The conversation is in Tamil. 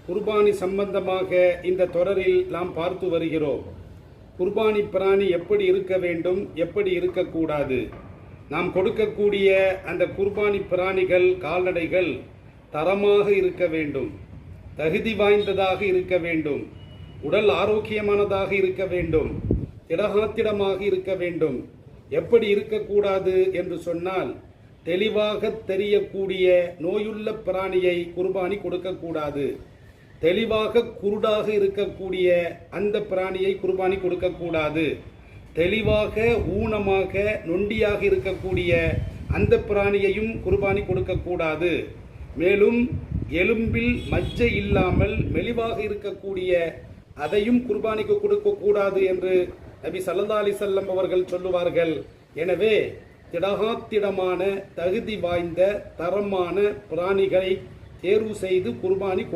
குர்பானி சம்பந்தமாக இந்த தொடரில் நாம் பார்த்து வருகிறோம். குர்பானி பிராணி எப்படி இருக்க வேண்டும், எப்படி இருக்கக்கூடாது, நாம் கொடுக்கக்கூடிய அந்த குர்பானி பிராணிகள், கால்நடைகள் தரமாக இருக்க வேண்டும், தகுதி வாய்ந்ததாக இருக்க வேண்டும், உடல் ஆரோக்கியமானதாக இருக்க வேண்டும், திடகாத்திடமாக இருக்க வேண்டும். எப்படி இருக்கக்கூடாது என்று சொன்னால், தெளிவாக தெரியக்கூடிய நோயுள்ள பிராணியை குர்பானி கொடுக்கக்கூடாது. தெளிவாக குருடாக இருக்கக்கூடிய அந்த பிராணியை குர்பானி கொடுக்கக்கூடாது. தெளிவாக ஊனமாக நொண்டியாக இருக்கக்கூடிய அந்த பிராணியையும் குர்பானி கொடுக்கக்கூடாது. மேலும் எலும்பில் மஜ்ஜை இல்லாமல் மெலிவாக இருக்கக்கூடிய அதையும் குர்பானிக்கு கொடுக்கக்கூடாது என்று நபி ஸல்லல்லாஹு அலைஹி வஸல்லம் அவர்கள் சொல்லுவார்கள். எனவே திடகாத்திடமான, தகுதி வாய்ந்த, தரமான பிராணிகளை தேர்வு செய்து குர்பானி